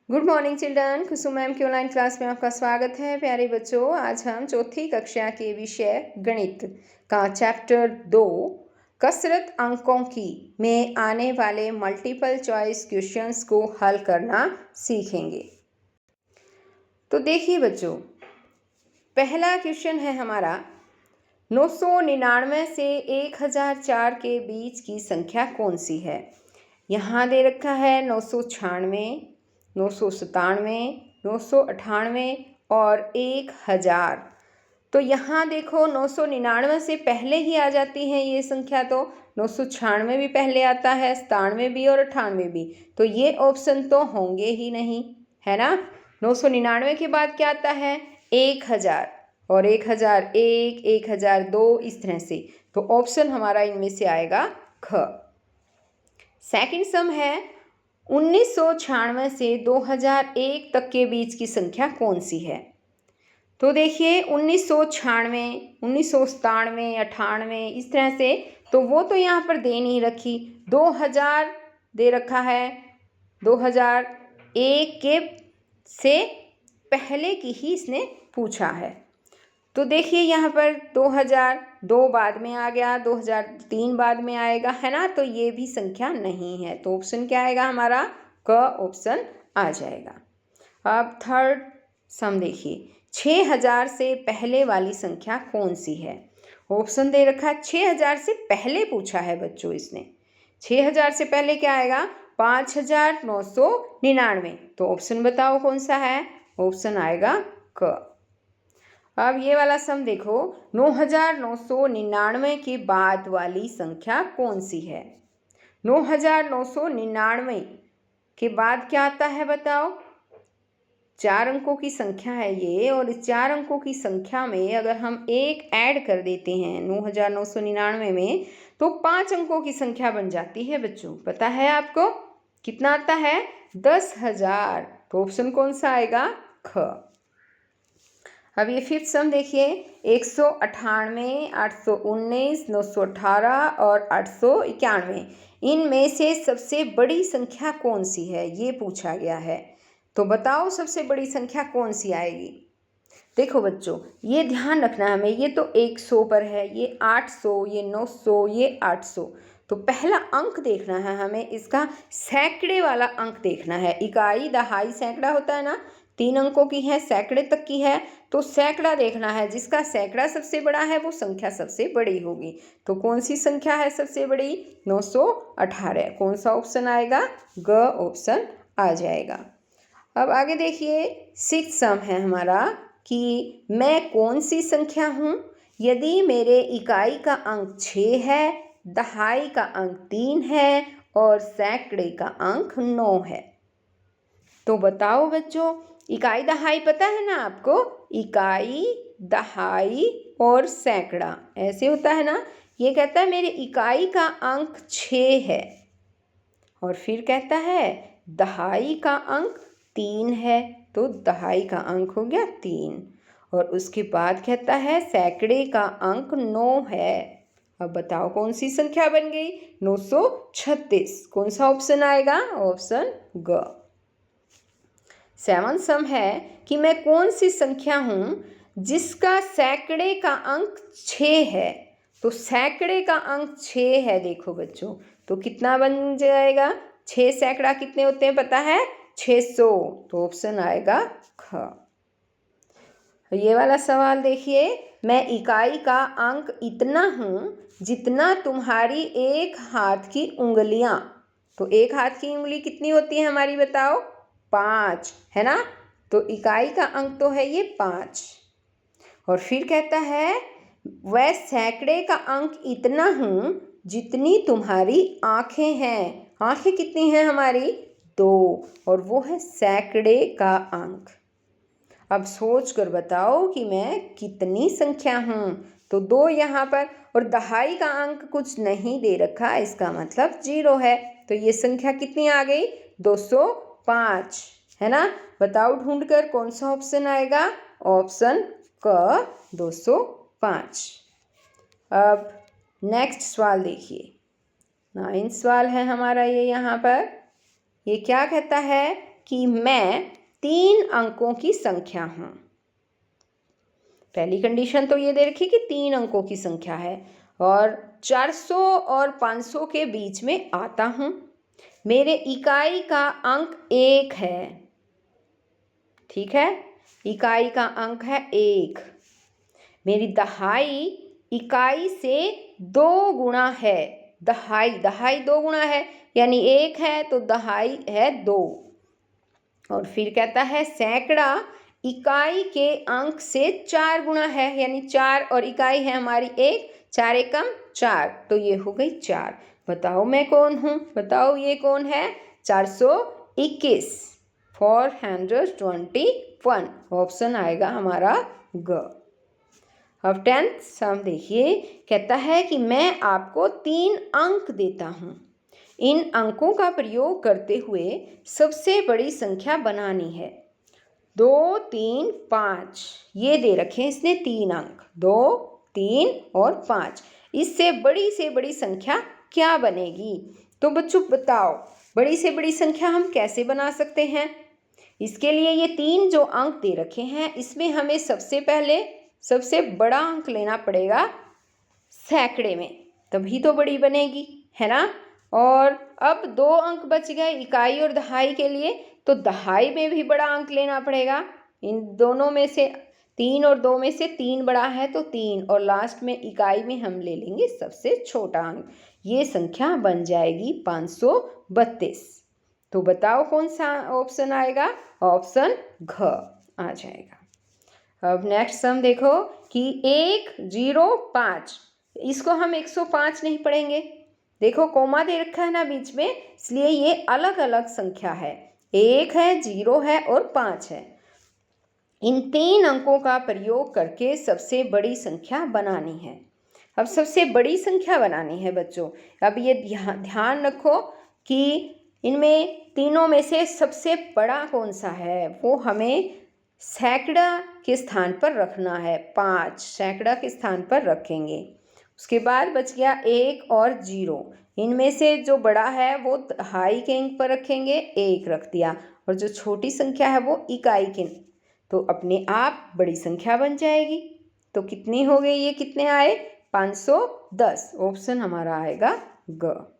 Good morning children. Khushboo ma'am की online class में आपका स्वागत है। प्यारे बच्चों, आज हम चौथी कक्षा के विषय गणित का चैप्टर 2 कसरत अंकों की में आने वाले मल्टीपल चॉइस क्वेश्चंस को हल करना सीखेंगे। तो देखिए बच्चों, पहला क्वेश्चन है हमारा 999 से 1004 के बीच की संख्या कौन सी है। यहाँ दे रखा है 996, 997, 998 और 1000। तो यहाँ देखो 999 से पहले ही आ जाती है ये संख्या, तो 996 भी पहले आता है, 97 भी और 98 भी। तो ये ऑप्शन तो होंगे ही नहीं, है ना। 999 के बाद क्या आता है 1000 और 1001, 1002 इस तरह से। तो ऑप्शन हमारा इनमें से आएगा ख। सेकंड सम है 1996 से 2001 तक के बीच की संख्या कौन सी है। तो देखिए 1996, 1997, 98 इस तरह से, तो वो तो यहाँ पर दे नहीं रखी। 2000 दे रखा है, 2001 के से पहले की ही इसने पूछा है। तो देखिए यहाँ पर 2002 बाद में आ गया, 2003 बाद में आएगा, है ना। तो ये भी संख्या नहीं है, तो ऑप्शन क्या आएगा हमारा क ऑप्शन आ जाएगा। अब थर्ड सम देखिए 6000 से पहले वाली संख्या कौन सी है। ऑप्शन दे रखा है 6000 से पहले पूछा है बच्चों इसने। 6000 से पहले क्या आएगा 5999। तो ऑप्शन बताओ कौन सा है। ऑप्शन आएगा क। अब ये वाला सम देखो 9999 के बाद वाली संख्या कौन सी है। 9999 के बाद क्या आता है बताओ। 4 अंकों की संख्या है ये, और इस 4 अंकों की संख्या में अगर हम एक ऐड कर देते हैं 9999 में, तो 5 अंकों की संख्या बन जाती है बच्चों। पता है आपको कितना आता है 10,000। तो ऑप्शन कौन सा आएगा ख। अब ये फिफ्थ सम देखिए 198, 819, 918 और 891, इनमें से सबसे बड़ी संख्या कौन सी है ये पूछा गया है। तो बताओ सबसे बड़ी संख्या कौन सी आएगी। देखो बच्चों, ये ध्यान रखना है हमें, ये तो 100 पर है, ये 800, ये 900, ये 800। तो पहला अंक देखना है हमें, इसका सैकड़े वाला अंक देखना है। इकाई, दहाई, सैकड़ा होता है ना, 3 अंकों की है, सैकड़े तक की है, तो सैकड़ा देखना है। जिसका सैकड़ा सबसे बड़ा है वो संख्या सबसे बड़ी होगी। तो कौन सी संख्या है सबसे बड़ी 918। कौन सा ऑप्शन आएगा ग ऑप्शन आ जाएगा। अब आगे देखिए सिक्स्थ सम है हमारा कि मैं कौन सी संख्या हूँ यदि मेरे इकाई का अंक 6 है, दहाई का अंक 3 है और सैकड़े का अंक 9 है। तो बताओ बच्चों, इकाई दहाई पता है ना आपको। इकाई, दहाई और सैकड़ा ऐसे होता है ना। ये कहता है मेरे इकाई का अंक 6 है, और फिर कहता है दहाई का अंक 3 है, तो दहाई का अंक हो गया 3। और उसके बाद कहता है सैकड़े का अंक 9 है। अब बताओ कौन सी संख्या बन गई 936। कौन सा ऑप्शन आएगा ऑप्शन ग। सेवन सम है कि मैं कौन सी संख्या हूँ जिसका सैकड़े का अंक 6 है। तो सैकड़े का अंक 6 है देखो बच्चों, तो कितना बन जाएगा 6 सैकड़ा कितने होते हैं पता है 600। तो ऑप्शन आएगा ख। ये वाला सवाल देखिए, मैं इकाई का अंक इतना हूँ जितना तुम्हारी एक हाथ की उंगलियाँ। तो एक हाथ की उंगली कितनी होती है हमारी बताओ 5, है ना। तो इकाई का अंक तो है ये 5। और फिर कहता है वह सैकड़े का अंक इतना हूँ जितनी तुम्हारी आँखें हैं। आँखें कितनी हैं हमारी 2, और वो है सैकड़े का अंक। अब सोच कर बताओ कि मैं कितनी संख्या हूँ। तो 2 यहाँ पर, और दहाई का अंक कुछ नहीं दे रखा, इसका मतलब 0 है। तो ये संख्या कितनी आ गई 205, है ना। बताओ ढूंढकर कौन सा ऑप्शन आएगा ऑप्शन क 205। अब नेक्स्ट सवाल देखिए 9th सवाल है हमारा ये। यहाँ पर ये क्या कहता है कि मैं 3 अंकों की संख्या हूँ। पहली कंडीशन तो ये दे रखी कि 3 अंकों की संख्या है और 400 और 500 के बीच में आता हूँ। मेरे इकाई का अंक 1 है, ठीक है, इकाई का अंक है 1। मेरी दहाई इकाई से 2 गुना है, दहाई 2 गुना है, यानी 1 है तो दहाई है 2। और फिर कहता है सैकड़ा इकाई के अंक से 4 गुना है, यानी 4 और इकाई है हमारी 1, 4 एकम 4, तो ये हो गई 4। बताओ मैं कौन हूँ, बताओ ये कौन है, 421, 421। ऑप्शन आएगा हमारा ग। अब 10th सम देखिए, कहता है कि मैं आपको 3 अंक देता हूँ। इन अंकों का प्रयोग करते हुए सबसे बड़ी संख्या बनानी है। 2, 3, 5 ये दे रखे हैं इसने 3 अंक, 2, 3 और 5। इससे बड़ी संख्या क्या बनेगी? तो बच्चों बताओ, बड़ी से बड़ी संख्या हम कैसे बना सकते हैं? इसके लिए ये 3 जो अंक दे रखे हैं इसमें हमें सबसे पहले सबसे बड़ा अंक लेना पड़ेगा सैकड़े में, तभी तो बड़ी बनेगी, है ना। और अब 2 अंक बच गए इकाई और दहाई के लिए, तो दहाई में भी बड़ा अंक लेना पड़ेगा। इन दोनों में से 3 और 2 में से 3 बड़ा है तो 3, और लास्ट में इकाई में हम ले लेंगे सबसे छोटा अंक। ये संख्या बन जाएगी 532। तो बताओ कौन सा ऑप्शन आएगा? ऑप्शन घ आ जाएगा। अब नेक्स्ट सम देखो कि 105, इसको हम 105 नहीं पढ़ेंगे। देखो कोमा दे रखा है ना बीच में, इसलिए ये अलग अलग संख्या है, 1 है, 0 है और 5 है। इन 3 अंकों का प्रयोग करके सबसे बड़ी संख्या बनानी है। अब सबसे बड़ी संख्या बनानी है बच्चों। अब ये ध्यान रखो कि इनमें तीनों में से सबसे बड़ा कौन सा है, वो हमें सैकड़ा के स्थान पर रखना है। 5 सैकड़ा के स्थान पर रखेंगे। उसके बाद बच गया 1 और 0, इनमें से जो बड़ा है वो दहाई के अंक पर रखेंगे, 1 रख दिया, और जो छोटी संख्या है वो इकाई के, तो अपने आप बड़ी संख्या बन जाएगी। तो कितनी हो गई, ये कितने आए, 510। ऑप्शन हमारा आएगा ग।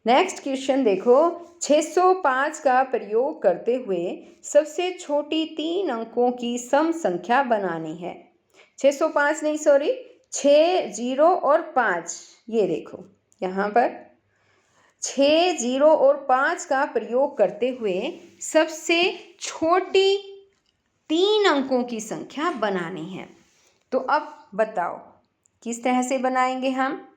नेक्स्ट क्वेश्चन देखो, 605 का प्रयोग करते हुए सबसे छोटी 3 अंकों की सम संख्या बनानी है। 605 नहीं, सॉरी, 6, 0 और 5। ये देखो यहाँ पर 6, 0 और 5 का प्रयोग करते हुए सबसे छोटी 3 अंकों की संख्या बनानी है। तो अब बताओ किस तरह से बनाएंगे हम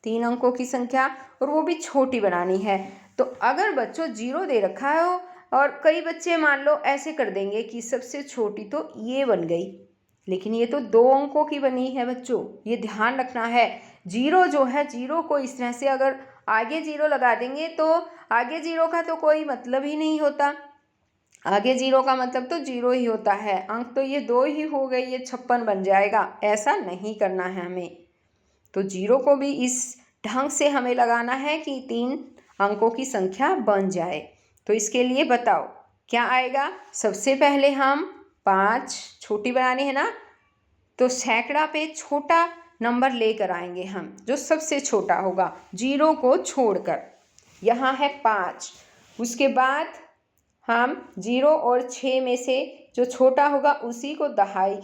3 अंकों की संख्या, और वो भी छोटी बनानी है। तो अगर बच्चों 0 दे रखा हो, और कई बच्चे मान लो ऐसे कर देंगे कि सबसे छोटी तो ये बन गई, लेकिन ये तो 2 अंकों की बनी है बच्चों, ये ध्यान रखना है। 0 जो है, 0 को इस तरह से अगर आगे 0 लगा देंगे तो आगे 0 का तो कोई मतलब ही नहीं होता, आगे 0 का मतलब तो 0 ही होता है, अंक तो ये 2 ही हो गई, ये 56 बन जाएगा। ऐसा नहीं करना है हमें, तो 0 को भी इस ढंग से हमें लगाना है कि 3 अंकों की संख्या बन जाए। तो इसके लिए बताओ क्या आएगा। सबसे पहले हम 5 छोटी बनानी है ना, तो सैकड़ा पे छोटा नंबर लेकर आएंगे हम, जो सबसे छोटा होगा 0 को छोड़कर। यहाँ है 5, उसके बाद हम 0 और 6 में से जो छोटा होगा उसी को दहाई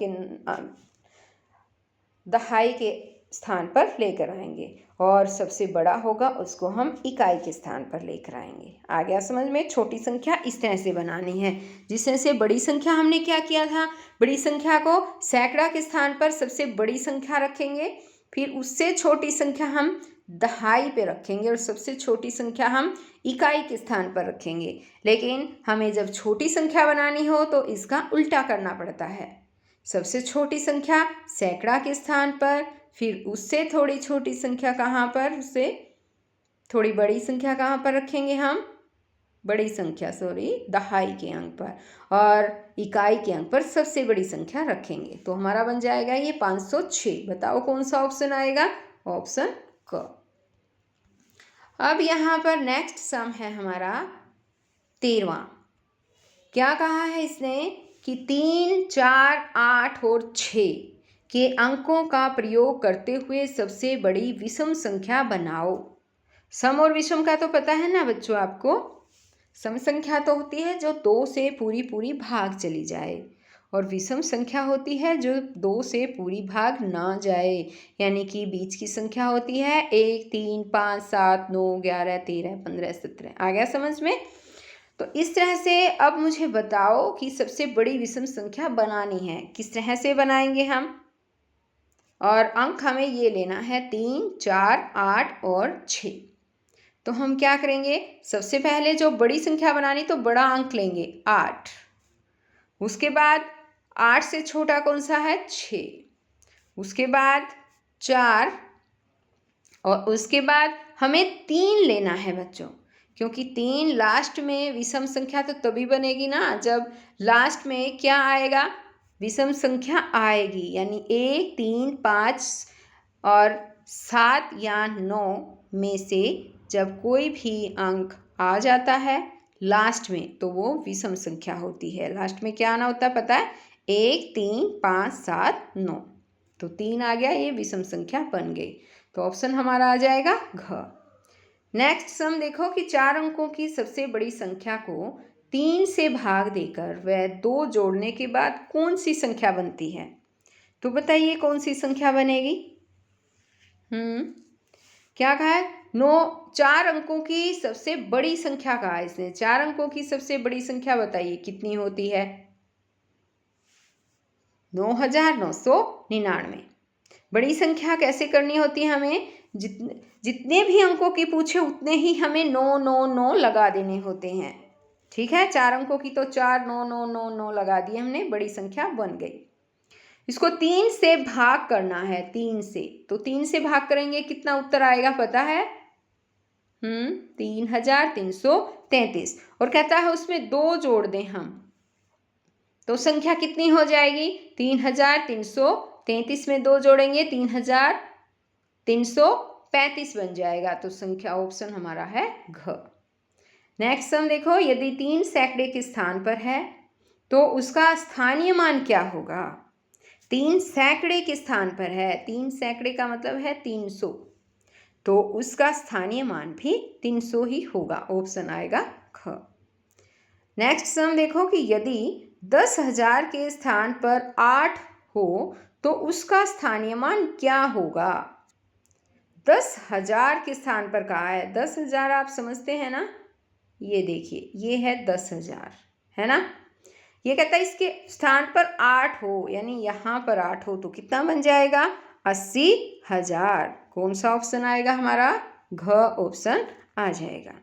के स्थान पर लेकर आएंगे, और सबसे बड़ा होगा उसको हम इकाई के स्थान पर लेकर आएंगे। आ गया समझ में? छोटी संख्या इस तरह से बनानी है। जिस तरह से बड़ी संख्या हमने क्या किया था, बड़ी संख्या को सैकड़ा के स्थान पर सबसे बड़ी संख्या रखेंगे, फिर उससे छोटी संख्या हम दहाई पे रखेंगे, और सबसे छोटी संख्या हम इकाई के स्थान पर रखेंगे। लेकिन हमें जब छोटी संख्या बनानी हो तो इसका उल्टा करना पड़ता है। सबसे छोटी संख्या सैकड़ा के स्थान पर, फिर उससे थोड़ी छोटी संख्या कहाँ पर, उससे थोड़ी बड़ी संख्या कहाँ पर रखेंगे हम, बड़ी संख्या दहाई के अंक पर, और इकाई के अंक पर सबसे बड़ी संख्या रखेंगे। तो हमारा बन जाएगा ये 506। बताओ कौन सा ऑप्शन आएगा? ऑप्शन क। अब यहाँ पर नेक्स्ट सम है हमारा 13वां। क्या कहा है इसने कि 3, 4, 8 और 6 के अंकों का प्रयोग करते हुए सबसे बड़ी विषम संख्या बनाओ। सम और विषम का तो पता है ना बच्चों आपको। सम संख्या तो होती है जो 2 से पूरी पूरी भाग चली जाए, और विषम संख्या होती है जो 2 से पूरी भाग ना जाए, यानी कि बीच की संख्या होती है 1, 3, 5, 7, 9, 11, 13, 15, 17। आ गया समझ में। तो इस तरह से अब मुझे बताओ कि सबसे बड़ी विषम संख्या बनानी है, किस तरह से बनाएंगे हम। और अंक हमें ये लेना है 3, 4, 8 और 6। तो हम क्या करेंगे, सबसे पहले जो बड़ी संख्या बनानी तो बड़ा अंक लेंगे 8। उसके बाद 8 से छोटा कौन सा है 6। उसके बाद 4 और उसके बाद हमें 3 लेना है बच्चों, क्योंकि 3 लास्ट में विषम संख्या तो तभी बनेगी ना जब लास्ट में क्या आएगा, विषम संख्या आएगी। यानी 1, 3, 5 और 7 या 9 में से जब कोई भी अंक आ जाता है लास्ट में तो वो विषम संख्या होती है। लास्ट में क्या आना होता है पता है, 1, 3, 5, 7, 9। तो 3 आ गया, ये विषम संख्या बन गई। तो ऑप्शन हमारा आ जाएगा घ। नेक्स्ट सम देखो कि 4 अंकों की सबसे बड़ी संख्या को 3 से भाग देकर वह 2 जोड़ने के बाद कौन सी संख्या बनती है। तो बताइए कौन सी संख्या बनेगी। क्या कहा है, 4 अंकों की सबसे बड़ी संख्या कहा है इसने। 4 अंकों की सबसे बड़ी संख्या बताइए कितनी होती है। 9999। बड़ी संख्या कैसे करनी होती है हमें, जितने भी अंकों की पूछे उतने ही हमें 999 लगा देने होते हैं। ठीक है, 4 अंकों की तो 4 9 9 9 9 लगा दिए हमने, बड़ी संख्या बन गई। इसको 3 से भाग करना है, 3 से। तो 3 से भाग करेंगे कितना उत्तर आएगा पता है, 3333। और कहता है उसमें 2 जोड़ दें हम, तो संख्या कितनी हो जाएगी 3333 में 2 जोड़ेंगे 3335 बन जाएगा। तो संख्या ऑप्शन हमारा है घ। नेक्स्ट सम देखो, यदि 3 सैकड़े के स्थान पर है तो उसका स्थानीय मान क्या होगा। 3 सैकड़े के स्थान पर है, 3 सैकड़े का मतलब है 300, तो उसका स्थानीय मान भी 300 ही होगा। ऑप्शन आएगा ख। नेक्स्ट सम देखो कि यदि 10,000 के स्थान पर 8 हो तो उसका स्थानीय मान क्या होगा। 10,000 के स्थान पर कहा है, 10,000 आप समझते हैं ना, ये देखिए ये है 10,000 है ना। ये कहता है इसके स्थान पर 8 हो, यानी यहाँ पर 8 हो तो कितना बन जाएगा 80,000। कौन सा ऑप्शन आएगा हमारा, घ ऑप्शन आ जाएगा।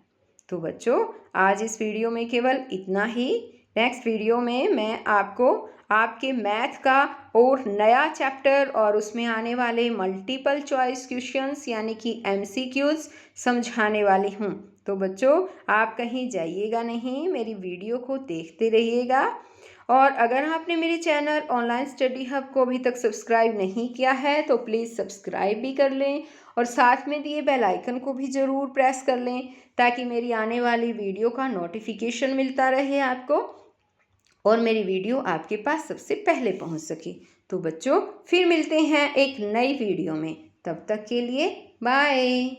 तो बच्चों आज इस वीडियो में केवल इतना ही। नेक्स्ट वीडियो में मैं आपको आपके मैथ का और नया चैप्टर और उसमें आने वाले मल्टीपल चॉइस क्वेश्चंस यानी कि MCQs समझाने वाली हूँ। तो बच्चों आप कहीं जाइएगा नहीं, मेरी वीडियो को देखते रहिएगा। और अगर आपने मेरे चैनल ऑनलाइन स्टडी हब को अभी तक सब्सक्राइब नहीं किया है तो प्लीज़ सब्सक्राइब भी कर लें और साथ में दिए बेल आइकन को भी ज़रूर प्रेस कर लें ताकि मेरी आने वाली वीडियो का नोटिफिकेशन मिलता रहे आपको और मेरी वीडियो आपके पास सबसे पहले पहुंच सके। तो बच्चों फिर मिलते हैं एक नई वीडियो में, तब तक के लिए बाय।